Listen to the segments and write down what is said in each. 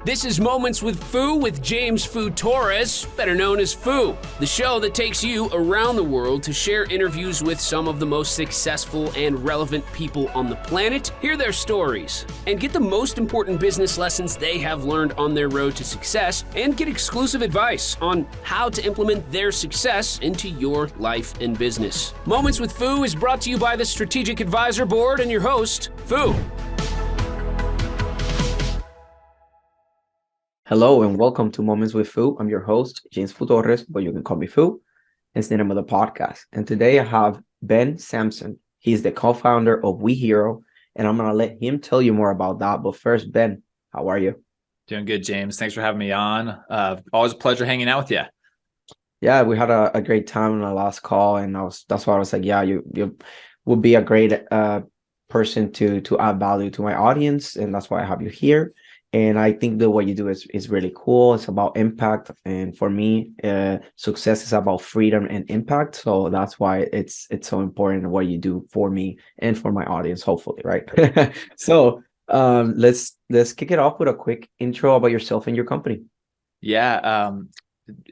This is Moments with Foo with James Foo Torres, better known as Foo, the show that takes you around the world to share interviews with some of the most successful and relevant people on the planet, hear their stories, and get the most important business lessons they have learned on their road to success, and get exclusive advice on how to implement their success into your life and business. Moments with Foo is brought to you by the Strategic Advisor Board and your host, Foo. Hello and welcome to Moments with Foo. I'm your host, James Foo Torres, but you can call me Foo. It's the name of the podcast. And today I have Ben Sampson. He's the co-founder of WeHero, and I'm going to let him tell you more about that. But first, Ben, how are you? Doing good, James. Thanks for having me on. Always a pleasure hanging out with you. Yeah, we had a great time in our last call, and that's why I was like, yeah, you would be a great person to add value to my audience, and that's why I have you here. And I think that what you do is really cool. It's about impact. And for me, success is about freedom and impact. So that's why it's so important what you do for me and for my audience, hopefully, right? So let's kick it off with a quick intro about yourself and your company. Yeah.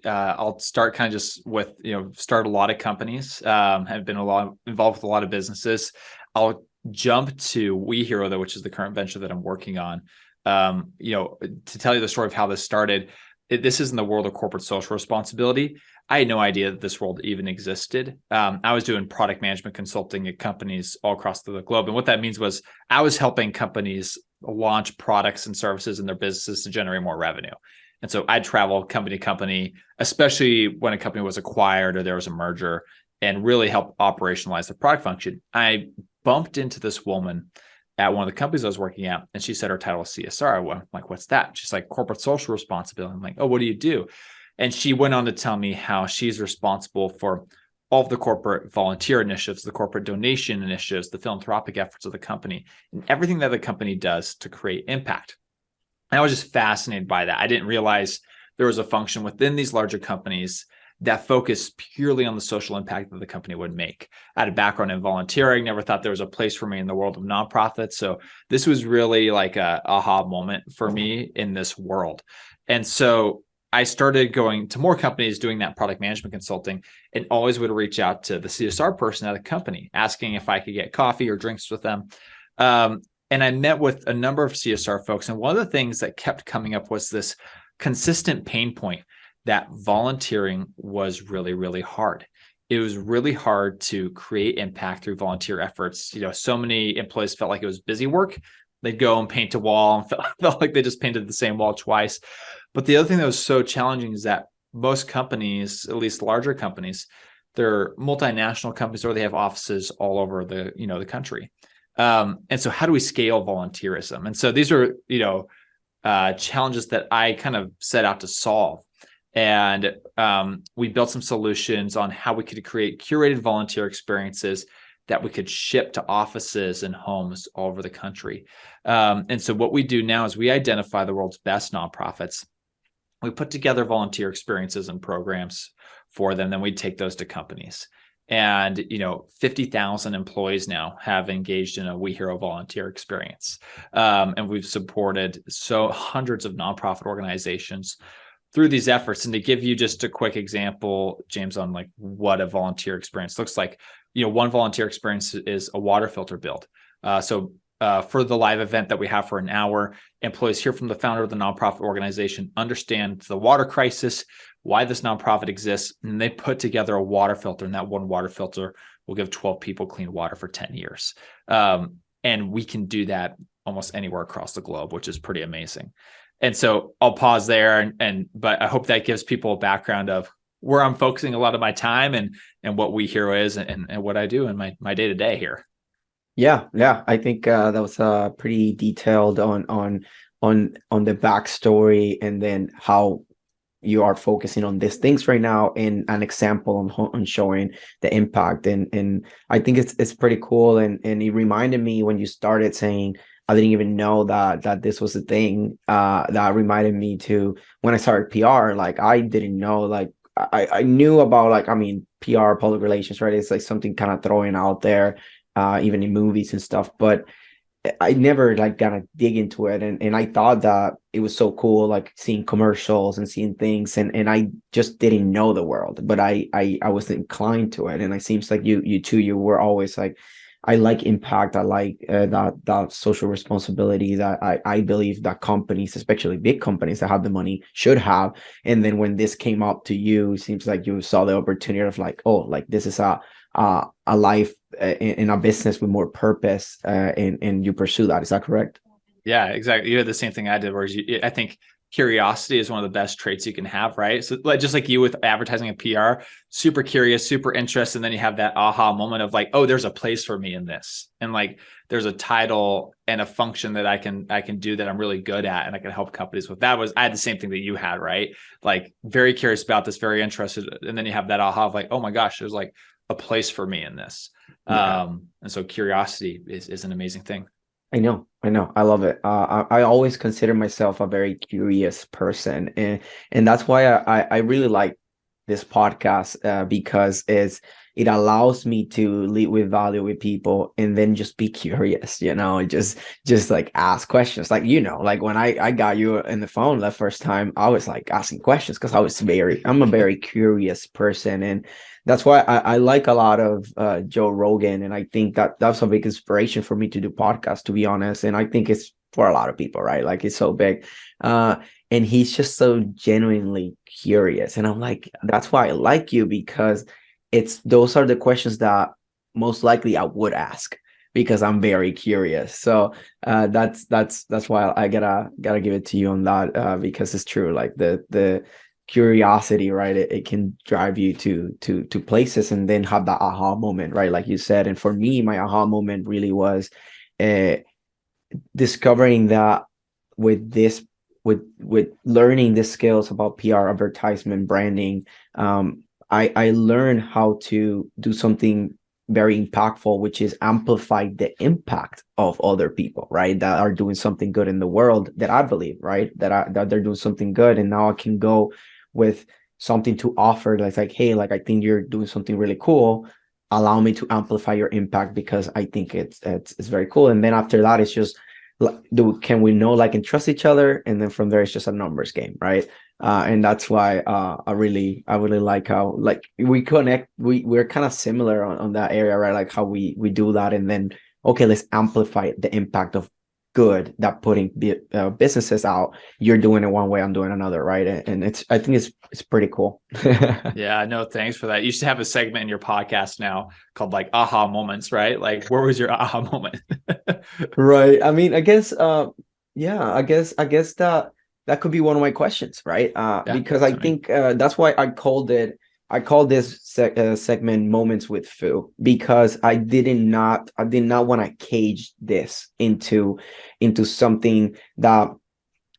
I'll start kind of just with, start a lot of companies, have been involved with a lot of businesses. I'll jump to WeHero though, which is the current venture that I'm working on. To tell you the story of how this started, this is in the world of corporate social responsibility. I had no idea that this world even existed. I was doing product management consulting at companies all across the globe. And what that means was I was helping companies launch products and services in their businesses to generate more revenue. And so I'd travel company to company, especially when a company was acquired or there was a merger, and really help operationalize the product function. I bumped into this woman at one of the companies I was working at, and she said her title was CSR. I'm like, what's that? She's like, corporate social responsibility. I'm like, oh, what do you do? And she went on to tell me how she's responsible for all of the corporate volunteer initiatives, the corporate donation initiatives, the philanthropic efforts of the company, and everything that the company does to create impact. And I was just fascinated by that. I didn't realize there was a function within these larger companies that focus purely on the social impact that the company would make. I had a background in volunteering, never thought there was a place for me in the world of nonprofits. So this was really like a aha moment for me in this world. And so I started going to more companies doing that product management consulting, and always would reach out to the CSR person at the company, asking if I could get coffee or drinks with them. And I met with a number of CSR folks. And one of the things that kept coming up was this consistent pain point that volunteering was really, really hard. It was really hard to create impact through volunteer efforts. So many employees felt like it was busy work. They'd go and paint a wall and felt like they just painted the same wall twice. But the other thing that was so challenging is that most companies, at least larger companies, they're multinational companies or they have offices all over the country. And so how do we scale volunteerism? And so these are, challenges that I kind of set out to solve. And we built some solutions on how we could create curated volunteer experiences that we could ship to offices and homes all over the country. And so what we do now is we identify the world's best nonprofits. We put together volunteer experiences and programs for them. Then we take those to companies. And 50,000 employees now have engaged in a WeHero volunteer experience. And we've supported hundreds of nonprofit organizations through these efforts. And to give you just a quick example, James, on like what a volunteer experience looks like, one volunteer experience is a water filter build. For the live event that we have for an hour, employees hear from the founder of the nonprofit organization, understand the water crisis, why this nonprofit exists, and they put together a water filter, and that one water filter will give 12 people clean water for 10 years. And we can do that almost anywhere across the globe, which is pretty amazing. And so I'll pause there, but I hope that gives people a background of where I'm focusing a lot of my time and what WeHero is and what I do in my day-to-day here. Yeah. I think that was pretty detailed on the backstory, and then how you are focusing on these things right now, and an example on showing the impact. And I think it's pretty cool. And it reminded me when you started saying, I didn't even know that this was a thing. That reminded me to when I started PR. Like I didn't know. Like I knew about PR, public relations, right? It's like something kind of throwing out there, even in movies and stuff. But I never like gotta dig into it, and I thought that it was so cool, like seeing commercials and seeing things, and I just didn't know the world, but I was inclined to it, and it seems like you too, you were always like, I like impact, I like that social responsibility that I believe that companies, especially big companies that have the money, should have. And then when this came up to you, it seems like you saw the opportunity of like, oh, like this is a life in a business with more purpose, and you pursue that. Is that correct? Yeah, exactly. You had the same thing I did, whereas I think curiosity is one of the best traits you can have, right? So like, just like you with advertising and PR, super curious, super interested. And then you have that aha moment of like, oh, there's a place for me in this. And like, there's a title and a function that I can do that I'm really good at. And I can help companies with. I had the same thing that you had, right? Like very curious about this, very interested. And then you have that aha of like, oh my gosh, there's like a place for me in this. Yeah. And so curiosity is an amazing thing. I know, I love it. I always consider myself a very curious person, and that's why I really like this podcast, because it allows me to lead with value with people, and then just be curious, and just like ask questions, like like when I got you in the phone the first time, I was like asking questions because I'm a very curious person, and that's why I like a lot of Joe Rogan, and I think that that's a big inspiration for me to do podcasts, to be honest. And I think it's for a lot of people, right? Like it's so big, and he's just so genuinely curious, and I'm like, that's why I like you, because it's those are the questions that most likely I would ask because I'm very curious. So that's why I gotta give it to you on that, because it's true. Like the curiosity, right? It can drive you to places, and then have that aha moment, right? Like you said. And for me, my aha moment really was uh, discovering that with this with learning the skills about PR, advertisement, branding, I learned how to do something very impactful, which is amplify the impact of other people, right? That are doing something good in the world, that I believe, right? That they're doing something good. And now I can go with something to offer that's like, hey, like I think you're doing something really cool. Allow me to amplify your impact because I think it's very cool. And then after that, it's just can we know, like, and trust each other, and then from there it's just a numbers game, right? And that's why I really like how, like, we connect, we're kind of similar on that area, right? Like how we do that, and then okay, let's amplify the impact of good that putting businesses out. You're doing it one way, I'm doing another, right? And I think it's pretty cool. Yeah, no, thanks for that. You should have a segment in your podcast now called like aha moments, right? Like, where was your aha moment? Right. I mean, I guess yeah, I guess that could be one of my questions, right? Yeah, Because that's I what I mean. think that's why I called this segment Moments with Foo, because I did not want to cage this into something that,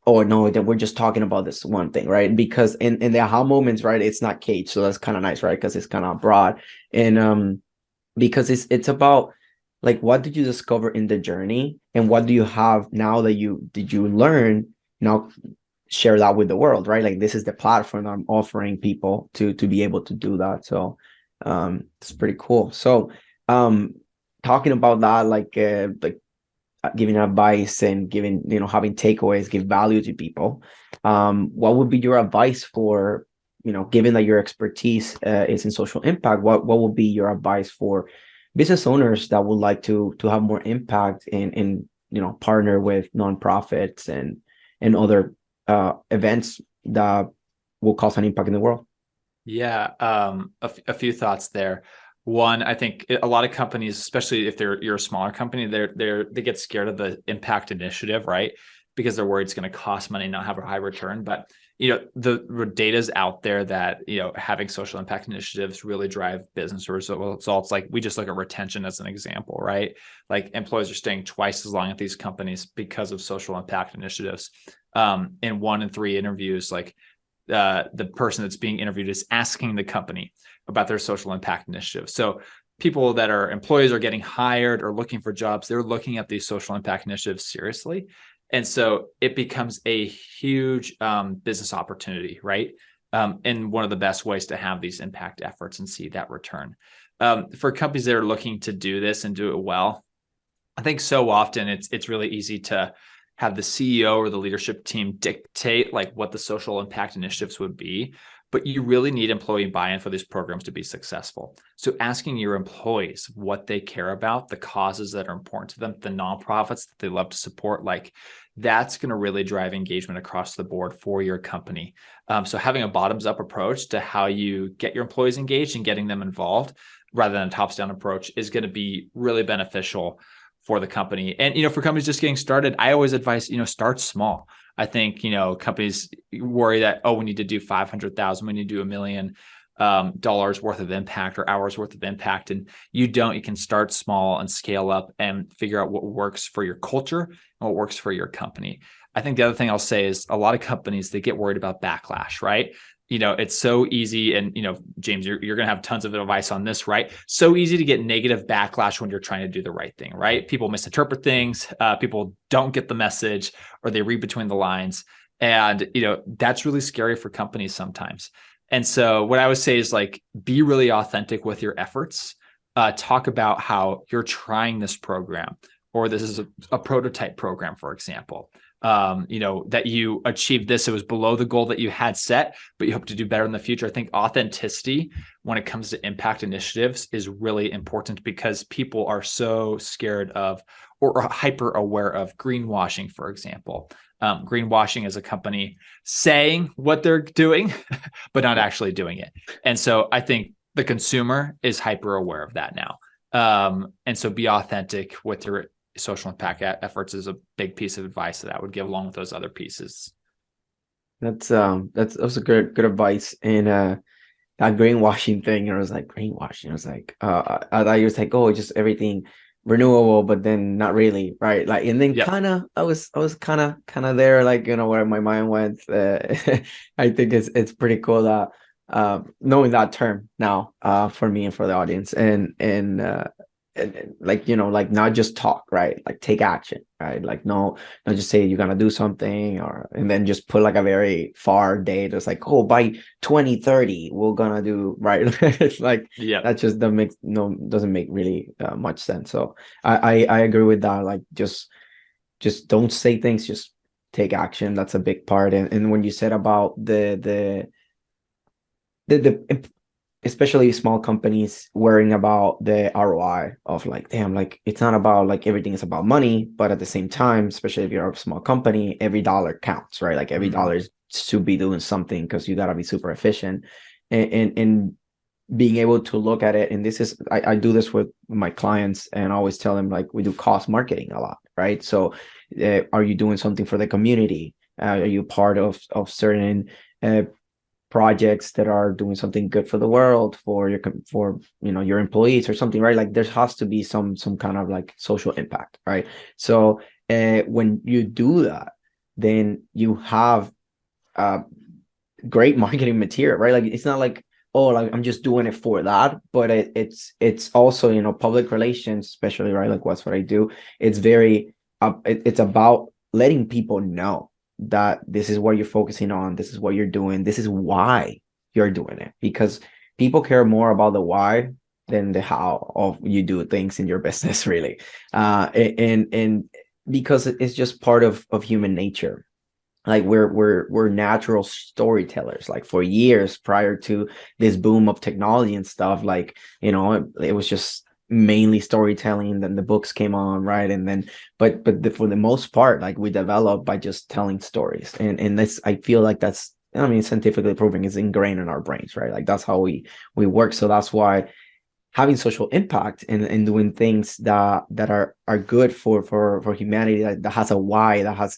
oh no, that we're just talking about this one thing, right? Because in the aha moments, right, it's not caged, so that's kind of nice, right? Because it's kind of broad. And because it's about, like, what did you discover in the journey, and what do you have now that you learn, now share that with the world, right? Like, this is the platform that I'm offering people to be able to do that. So it's pretty cool. So um talking about that, like giving advice and giving, having takeaways, give value to people, what would be your advice for, given that your expertise is in social impact, what would be your advice for business owners that would like to have more impact and partner with nonprofits and other events that will cause an impact in the world? Yeah, a few thoughts there. One, I think a lot of companies, especially if you're a smaller company, they get scared of the impact initiative, right? Because they're worried it's going to cost money, not have a high return. But the data's out there that having social impact initiatives really drive business results. Like, we just look at retention as an example, right? Like, employees are staying twice as long at these companies because of social impact initiatives. In 1 in 3 interviews, like, the person that's being interviewed is asking the company about their social impact initiative. So people that are employees are getting hired or looking for jobs, they're looking at these social impact initiatives seriously. And so it becomes a huge business opportunity, right? And one of the best ways to have these impact efforts and see that return. For companies that are looking to do this and do it well, I think so often it's really easy to have the CEO or the leadership team dictate like what the social impact initiatives would be, but you really need employee buy-in for these programs to be successful. So asking your employees what they care about, the causes that are important to them, the nonprofits that they love to support, like that's going to really drive engagement across the board for your company. So having a bottoms-up approach to how you get your employees engaged and getting them involved rather than a tops-down approach is going to be really beneficial for the company. And, for companies just getting started, I always advise, start small. I think, companies worry that, oh, we need to do 500,000, we need to do $1 million dollars worth of impact or hours worth of impact. And you can start small and scale up and figure out what works for your culture and what works for your company. I think the other thing I'll say is a lot of companies, they get worried about backlash, right? It's so easy. And, James, you're going to have tons of advice on this, right? So easy to get negative backlash when you're trying to do the right thing, right? People misinterpret things. People don't get the message, or they read between the lines. And, that's really scary for companies sometimes. And so what I would say is like, be really authentic with your efforts. Talk about how you're trying this program, or this is a prototype program, for example. That you achieved this. It was below the goal that you had set, but you hope to do better in the future. I think authenticity when it comes to impact initiatives is really important, because people are so scared of or hyper aware of greenwashing, for example. Greenwashing is a company saying what they're doing, but not actually doing it. And so I think the consumer is hyper aware of that now. And so be authentic with your social impact efforts is a big piece of advice that I would give, along with those other pieces. That's a good advice. And that greenwashing thing, I was like, greenwashing. I was like, I thought you was like, oh, just everything renewable, but then not really, right? Like, and then kind of, I was kind of there, like, where my mind went. I think it's pretty cool that knowing that term now, for me and for the audience, and like, like not just talk, right? Like take action, right? Like not just say you're gonna do something, and then just put like a very far date. It's like, oh, by 2030 we're gonna do, right? It's like, that just doesn't make really much sense. So I agree with that. Like just don't say things, just take action. That's a big part. And when you said about the especially small companies worrying about the ROI of like, damn, like it's not about like everything is about money, but at the same time, especially if you're a small company, every dollar counts, right? Like every dollar should be doing something, because you got to be super efficient and being able to look at it. And this is, I do this with my clients, and I always tell them, like, we do cost marketing a lot, right? So are you doing something for the community? Are you part of certain projects that are doing something good for the world, for your employees or something, right? Like there has to be some kind of like social impact, right? So when you do that, then you have great marketing material, right? Like it's not like, oh, like I'm just doing it for that, but it's also, public relations, especially, right? Like that's what I do. It's very it's about letting people know that this is what you're focusing on, this is what you're doing, this is why you're doing it, because people care more about the why than the how of you do things in your business, really. And because it's just part of human nature. Like we're natural storytellers. Like for years prior to this boom of technology and stuff, like, it was just mainly storytelling. Then the books came on, right? And then but for the most part, like we developed by just telling stories. And this, I feel like that's, scientifically proven, is ingrained in our brains, right? Like that's how we work. So that's why having social impact and doing things that are good for humanity, that has a why, that has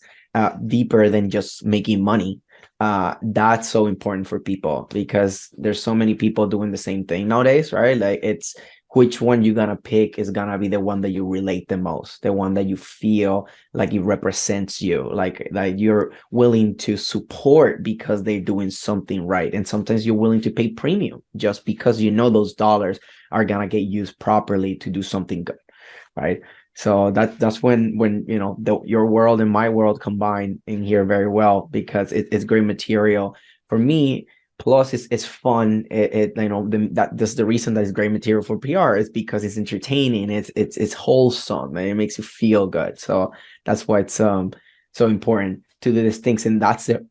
deeper than just making money, that's so important for people, because there's so many people doing the same thing nowadays, right? Like it's, which one you're gonna pick is gonna be the one that you relate the most, the one that you feel like it represents you, like that you're willing to support because they're doing something right. And sometimes you're willing to pay premium just because those dollars are gonna get used properly to do something good, right? So that's when your world and my world combine in here very well, because it's great material for me. Plus, it's fun. That that's the reason that it's great material for PR is because it's entertaining. It's wholesome and it makes you feel good. So that's why it's so important to do these things. And that's the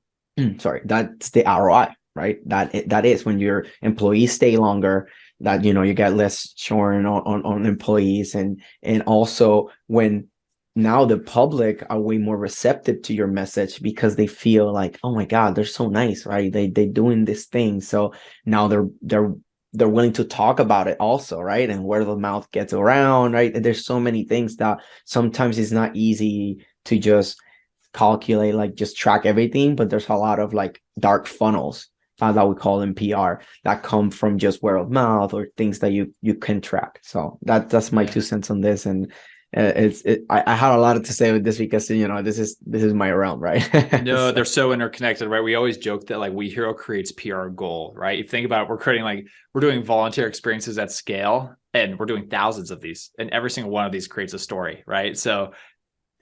sorry, that's the ROI, right? That is when your employees stay longer. That you get less churn on employees, and also when now the public are way more receptive to your message because they feel like, oh my God, they're so nice, right? They doing this thing. So now they're willing to talk about it also, right? And word of mouth gets around, right? And there's so many things that sometimes it's not easy to just calculate, like just track everything, but there's a lot of like dark funnels that we call in PR that come from just word of mouth or things that you can track. So that's my 2 cents on this. And I had a lot to say with this because this is my realm, right? No, they're so interconnected, right? We always joke that like WeHero creates PR gold, right? You think about it, we're doing volunteer experiences at scale, and we're doing thousands of these, and every single one of these creates a story, right? So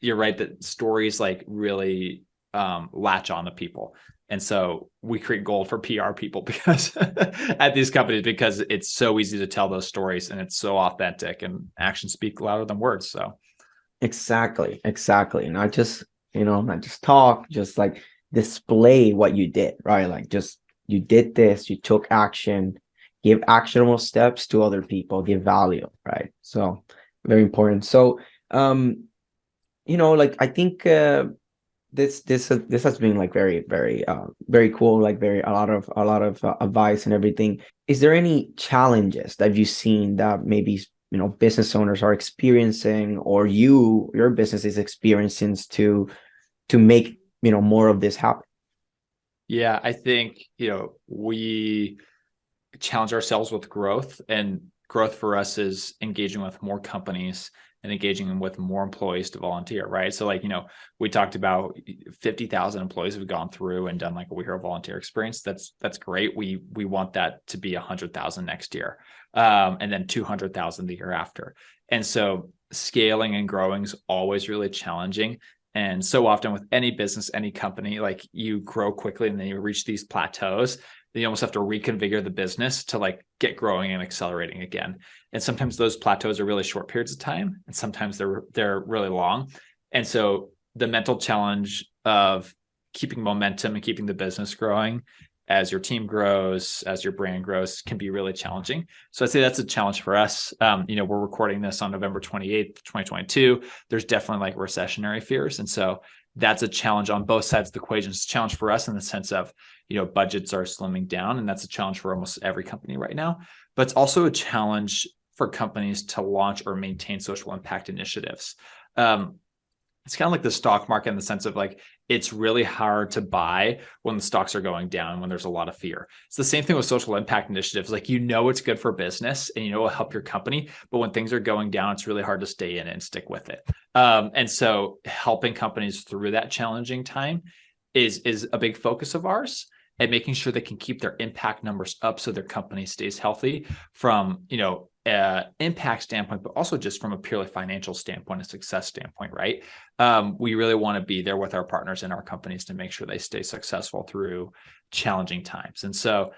you're right that stories like really latch on to people. And so we create gold for PR people because at these companies, because it's so easy to tell those stories and it's so authentic, and actions speak louder than words. So exactly. Not just talk, just like display what you did, right? Like just you did this, you took action, give actionable steps to other people, give value, right? So very important. So like I think this has been like very very cool, like very a lot of advice and everything. Is there any challenges that you've seen that maybe business owners are experiencing, or your business is experiencing to make more of this happen? yeah, I think we challenge ourselves with growth, and growth for us is engaging with more companies and engaging with more employees to volunteer, right? So like, we talked about 50,000 employees have gone through and done like a WeHero volunteer experience. That's great. We want that to be 100,000 next year, and then 200,000 the year after. And so scaling and growing is always really challenging. And so often with any business, any company, like you grow quickly and then you reach these plateaus, then you almost have to reconfigure the business to like get growing and accelerating again. And sometimes those plateaus are really short periods of time, and sometimes they're really long. And so the mental challenge of keeping momentum and keeping the business growing as your team grows, as your brand grows, can be really challenging. So I'd say that's a challenge for us. We're recording this on November 28th, 2022. There's definitely like recessionary fears. And so that's a challenge on both sides of the equation. It's a challenge for us in the sense of, budgets are slimming down, and that's a challenge for almost every company right now. But it's also a challenge for companies to launch or maintain social impact initiatives. It's kind of like the stock market in the sense of like, it's really hard to buy when the stocks are going down, when there's a lot of fear. It's the same thing with social impact initiatives. Like, it's good for business and it'll help your company, but when things are going down, it's really hard to stay in it and stick with it. And so helping companies through that challenging time is a big focus of ours, and making sure they can keep their impact numbers up so their company stays healthy from, impact standpoint, but also just from a purely financial standpoint, a success standpoint, right? We really want to be there with our partners and our companies to make sure they stay successful through challenging times. And so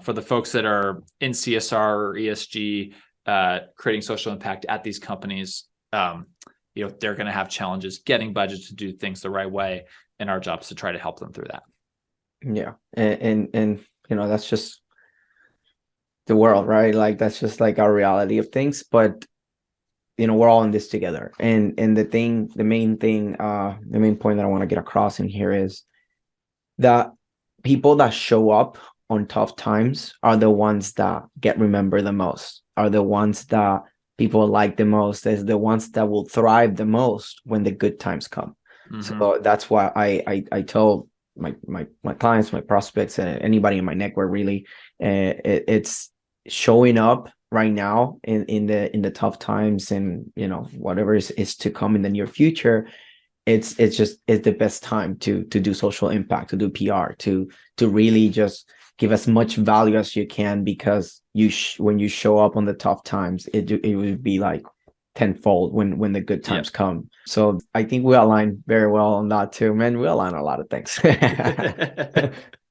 for the folks that are in CSR or ESG, creating social impact at these companies, they're going to have challenges getting budgets to do things the right way. And our job is to try to help them through that. Yeah. And that's just the world, right? Like that's just like our reality of things. But we're all in this together. And the main point that I want to get across in here is that people that show up on tough times are the ones that get remembered the most, are the ones that people like the most, is the ones that will thrive the most when the good times come. Mm-hmm. So that's why I tell my clients, my prospects, and anybody in my network, really, it's showing up right now in the tough times, and whatever is to come in the near future. It's the best time to do social impact, to do PR, to really just give as much value as you can, because when you show up on the tough times, it would be like tenfold when the good times come. So I think we align very well on that too, man. We align on a lot of things.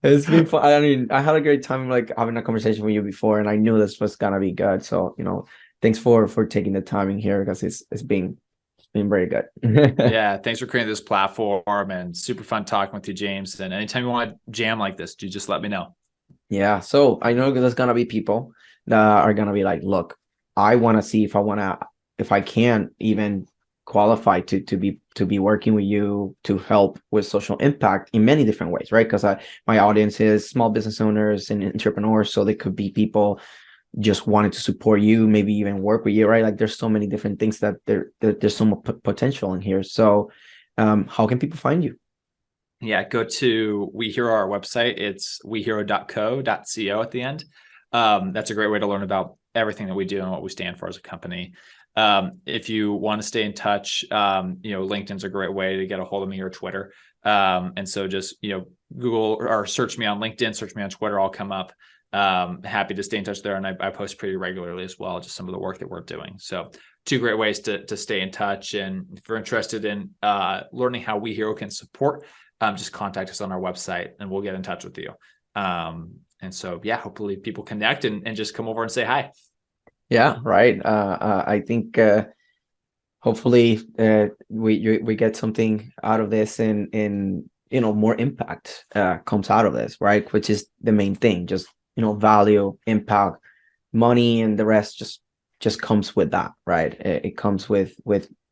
It's been fun. I mean, I had a great time like having a conversation with you before, and I knew this was gonna be good. So, thanks for taking the time in here, because it's been very good. Yeah, thanks for creating this platform, and super fun talking with you, James. And anytime you want to jam like this, you just let me know. Yeah. So I know there's gonna be people that are gonna be like, look, I want to see if I can even qualify to be working with you to help with social impact in many different ways, right? Because my audience is small business owners and entrepreneurs, so they could be people just wanting to support you, maybe even work with you, right? Like there's so many different things that there's so much potential in here. So how can people find you? Yeah, go to WeHero, our website. It's wehero.co.co at the end. That's a great way to learn about everything that we do and what we stand for as a company. If you want to stay in touch, LinkedIn's a great way to get a hold of me, or Twitter. And so just, Google or search me on LinkedIn, search me on Twitter, I'll come up. Happy to stay in touch there. And I post pretty regularly as well, just some of the work that we're doing. So 2 great ways to stay in touch. And if you're interested in learning how WeHero can support, just contact us on our website and we'll get in touch with you. And so, yeah, hopefully people connect and just come over and say hi. Yeah, right. I think hopefully we get something out of this, and more impact comes out of this, right? Which is the main thing. Just value, impact, money, and the rest just comes with that, right? It comes with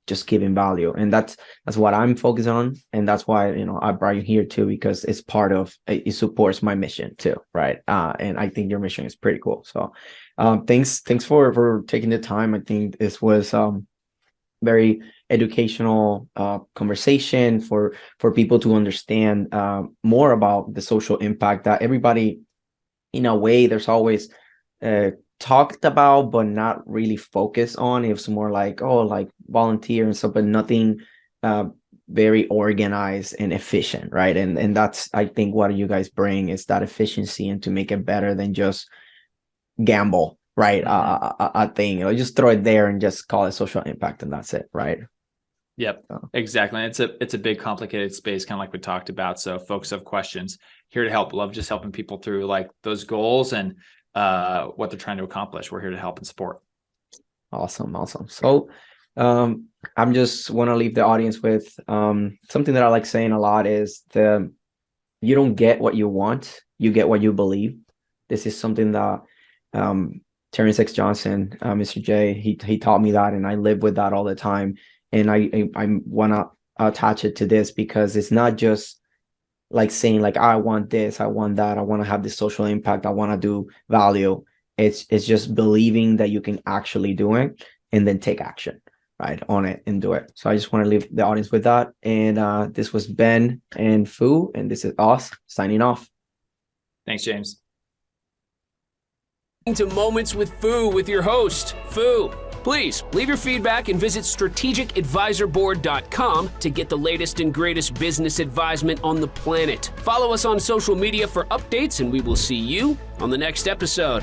just giving value, and that's what I'm focused on, and that's why I brought you here too, because it's part of it supports my mission too, right? And I think your mission is pretty cool. So thanks for taking the time. I think this was very educational conversation for people to understand more about the social impact that everybody, in a way, there's always talked about but not really focused on. It's more like, like volunteer and stuff, but nothing very organized and efficient, right? And that's, I think, what you guys bring is that efficiency, and to make it better than just gamble, right? A thing, just throw it there and just call it social impact, and that's it, right? Yep, exactly. It's a big, complicated space, kind of like we talked about. So folks have questions, here to help. Love just helping people through like those goals and what they're trying to accomplish. We're here to help and support. Awesome. So I'm just want to leave the audience with something that I like saying a lot is you don't get what you want, you get what you believe. This is something that Terrence X. Johnson, Mr. J, he taught me that, and I live with that all the time. And I want to attach it to this, because it's not just like saying like, I want this, I want that, I want to have this social impact, I want to do value. It's just believing that you can actually do it, and then take action, right, on it and do it. So I just want to leave the audience with that. And this was Ben and Foo, and this is us signing off. Thanks, James. To Moments with Foo with your host, Foo. Please leave your feedback and visit strategicadvisorboard.com to get the latest and greatest business advisement on the planet. Follow us on social media for updates, and we will see you on the next episode.